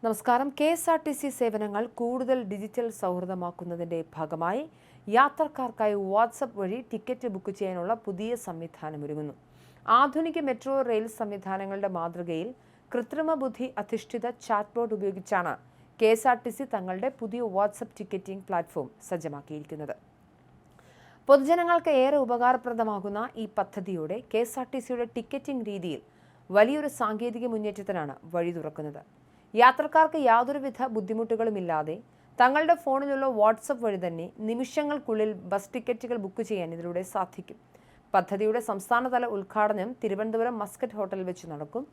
നമസ്കാരം. KSRTC സേവനങ്ങൾ കൂടുതൽ ഡിജിറ്റൽ സൗഹൃദമാക്കുന്നതിന്റെ ഭാഗമായി യാത്രക്കാർക്കായി വാട്സ്ആപ്പ് വഴി ടിക്കറ്റ് ബുക്ക് ചെയ്യാനുള്ള പുതിയ സംവിധാനം ഒരുങ്ങുന്നു. ആധുനിക മെട്രോ റെയിൽ സംവിധാനങ്ങളുടെ മാതൃകയിൽ കൃത്രിമ ബുദ്ധി അധിഷ്ഠിത ചാറ്റ്ബോട്ട് ഉപയോഗിച്ചാണ് KSRTC തങ്ങളുടെ പുതിയ വാട്സ്ആപ്പ് ടിക്കറ്റിംഗ് പ്ലാറ്റ്ഫോം സജ്ജമാക്കിയിരിക്കുന്നത്. പൊതുജനങ്ങൾക്ക് ഏറെ ഉപകാരപ്രദമാകുന്ന ഈ പദ്ധതിയോടെ KSRTCയുടെ ടിക്കറ്റിംഗ് രീതിയിൽ വലിയൊരു സാങ്കേതിക മുന്നേറ്റത്തിനാണ് വഴി തുറക്കുന്നത്. യാത്രക്കാർക്ക് യാതൊരുവിധ ബുദ്ധിമുട്ടുകളുമില്ലാതെ തങ്ങളുടെ ഫോണിലുള്ള വാട്സ്ആപ്പ് വഴി തന്നെ നിമിഷങ്ങൾക്കുള്ളിൽ ബസ് ടിക്കറ്റുകൾ ബുക്ക് ചെയ്യാൻ ഇതിലൂടെ സാധിക്കും. പദ്ധതിയുടെ സംസ്ഥാനതല ഉദ്ഘാടനം തിരുവനന്തപുരം മസ്കറ്റ് ഹോട്ടലിൽ വെച്ച് നടക്കും.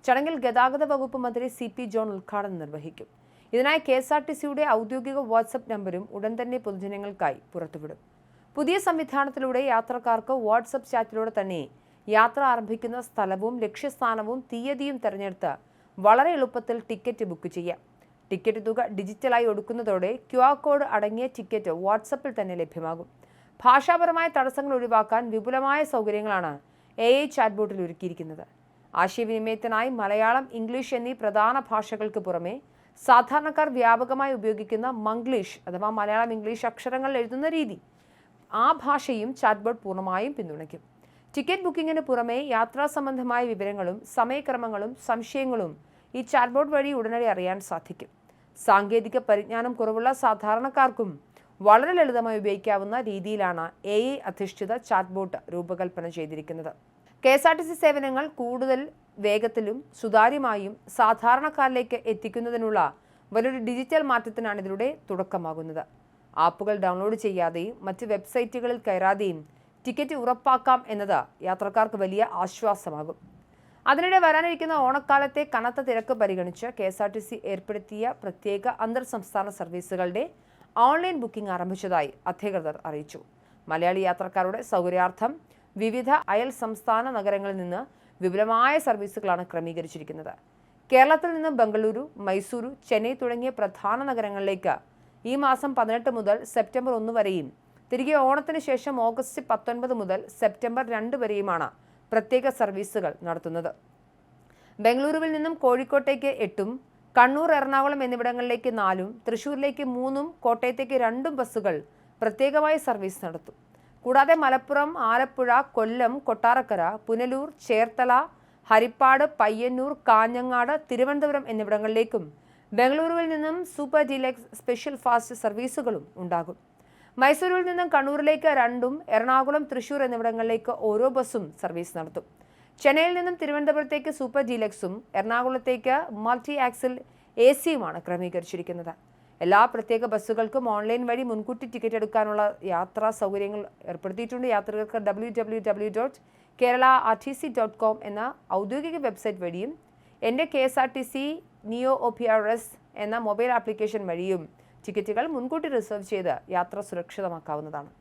ചടങ്ങിൽ ഗതാഗത വകുപ്പ് മന്ത്രി CP ജോൺ ഉദ്ഘാടനം നിർവഹിക്കും. ഇതിനായി KSRTCയുടെ ഔദ്യോഗിക വാട്സ്ആപ്പ് നമ്പരും ഉടൻ തന്നെ പൊതുജനങ്ങൾക്കായി പുറത്തുവിടും. പുതിയ സംവിധാനത്തിലൂടെ യാത്രക്കാർക്ക് വാട്സ്ആപ്പ് ചാറ്റിലൂടെ തന്നെ യാത്ര ആരംഭിക്കുന്ന സ്ഥലവും ലക്ഷ്യസ്ഥാനവും തീയതിയും തിരഞ്ഞെടുത്ത് വളരെ എളുപ്പത്തിൽ ടിക്കറ്റ് ബുക്ക് ചെയ്യാം. ടിക്കറ്റ് തുക ഡിജിറ്റലായി ഒടുക്കുന്നതോടെ QR കോഡ് അടങ്ങിയ ടിക്കറ്റ് വാട്സപ്പിൽ തന്നെ ലഭ്യമാകും. ഭാഷാപരമായ തടസ്സങ്ങൾ ഒഴിവാക്കാൻ വിപുലമായ സൗകര്യങ്ങളാണ് AI ചാറ്റ്ബോട്ടിൽ ഒരുക്കിയിരിക്കുന്നത്. ആശയവിനിമയത്തിനായി മലയാളം, ഇംഗ്ലീഷ് എന്നീ പ്രധാന ഭാഷകൾക്ക് പുറമെ സാധാരണക്കാർ വ്യാപകമായി ഉപയോഗിക്കുന്ന മംഗ്ലീഷ് അഥവാ മലയാളം ഇംഗ്ലീഷ് അക്ഷരങ്ങൾ എഴുതുന്ന രീതി, ആ ഭാഷയും ചാറ്റ്ബോട്ട് പൂർണ്ണമായും പിന്തുണയ്ക്കും. ടിക്കറ്റ് ബുക്കിങ്ങിന് പുറമെ യാത്രാ സംബന്ധമായ വിവരങ്ങളും സമയക്രമങ്ങളും സംശയങ്ങളും ഈ ചാറ്റ്ബോട്ട് വഴി ഉടനടി അറിയാൻ സാധിക്കും. സാങ്കേതിക പരിജ്ഞാനം കുറവുള്ള സാധാരണക്കാർക്കും വളരെ ലളിതമായി ഉപയോഗിക്കാവുന്ന രീതിയിലാണ് AI അധിഷ്ഠിത ചാറ്റ്ബോട്ട് രൂപകൽപ്പന ചെയ്തിരിക്കുന്നത്. KSRTC സേവനങ്ങൾ കൂടുതൽ വേഗത്തിലും സുതാര്യമായും സാധാരണക്കാരിലേക്ക് എത്തിക്കുന്നതിനുള്ള വലിയൊരു ഡിജിറ്റൽ മാറ്റത്തിനാണ് ഇതിലൂടെ തുടക്കമാകുന്നത്. ആപ്പുകൾ ഡൗൺലോഡ് ചെയ്യാതെയും മറ്റ് വെബ്സൈറ്റുകളിൽ കയറാതെയും ടിക്കറ്റ് ഉറപ്പാക്കാം എന്നത് യാത്രക്കാർക്ക് വലിയ ആശ്വാസമാകും. അതിനിടെ വരാനിരിക്കുന്ന ഓണക്കാലത്തെ കനത്ത തിരക്ക് പരിഗണിച്ച് KSRTC ഏർപ്പെടുത്തിയ പ്രത്യേക അന്തർ സംസ്ഥാന സർവീസുകളുടെ ഓൺലൈൻ ബുക്കിംഗ് ആരംഭിച്ചതായി അധികൃതർ അറിയിച്ചു. മലയാളി യാത്രക്കാരുടെ സൗകര്യാർത്ഥം വിവിധ അയൽ സംസ്ഥാന നഗരങ്ങളിൽ നിന്ന് വിപുലമായ സർവീസുകളാണ് ക്രമീകരിച്ചിരിക്കുന്നത്. കേരളത്തിൽ നിന്ന് ബംഗളൂരു, മൈസൂരു, ചെന്നൈ തുടങ്ങിയ പ്രധാന നഗരങ്ങളിലേക്ക് ഈ മാസം 18 മുതൽ സെപ്റ്റംബർ 1 വരെയും തിരികെ ഓണത്തിന് ശേഷം ഓഗസ്റ്റ് 19 മുതൽ സെപ്റ്റംബർ 2 വരെയുമാണ് പ്രത്യേക സർവീസുകൾ നടത്തുന്നത്. ബംഗളൂരുവിൽ നിന്നും കോഴിക്കോട്ടേക്ക് 8ഉം കണ്ണൂർ, എറണാകുളം എന്നിവിടങ്ങളിലേക്ക് 4ഉം തൃശൂരിലേക്ക് 3ഉം കോട്ടയത്തേക്ക് 2ഉം ബസ്സുകൾ പ്രത്യേകമായി സർവീസ് നടത്തും. കൂടാതെ മലപ്പുറം, ആലപ്പുഴ, കൊല്ലം, കൊട്ടാരക്കര, പുനലൂർ, ചേർത്തല, ഹരിപ്പാട്, പയ്യന്നൂർ, കാഞ്ഞങ്ങാട്, തിരുവനന്തപുരം എന്നിവിടങ്ങളിലേക്കും ബംഗളൂരുവിൽ നിന്നും സൂപ്പർ ഡീലക്സ് സ്പെഷ്യൽ ഫാസ്റ്റ് സർവീസുകളും ഉണ്ടാകും. മൈസൂരിൽ നിന്നും കണ്ണൂരിലേക്ക് 2ഉം എറണാകുളം, തൃശൂർ എന്നിവിടങ്ങളിലേക്ക് ഓരോ ബസ്സും സർവീസ് നടത്തും. ചെന്നൈയിൽ നിന്നും തിരുവനന്തപുരത്തേക്ക് സൂപ്പർ ഡീലക്സും എറണാകുളത്തേക്ക് മൾട്ടി ആക്സിൽ AC-യുമാണ് ക്രമീകരിച്ചിരിക്കുന്നത്. എല്ലാ പ്രത്യേക ബസ്സുകൾക്കും ഓൺലൈൻ വഴി മുൻകൂട്ടി ടിക്കറ്റ് എടുക്കാനുള്ള യാത്രാ സൗകര്യങ്ങൾ ഏർപ്പെടുത്തിയിട്ടുണ്ട്. യാത്രികർക്ക് www.kerala.rtc.com എന്ന ഔദ്യോഗിക വെബ്സൈറ്റ് വഴിയും എൻ്റെ KSRTC Neo OPRS എന്ന മൊബൈൽ ആപ്ലിക്കേഷൻ വഴിയും ടിക്കറ്റുകൾ മുൻകൂട്ടി റിസർവ് ചെയ്ത് യാത്ര സുരക്ഷിതമാക്കാവുന്നതാണ്.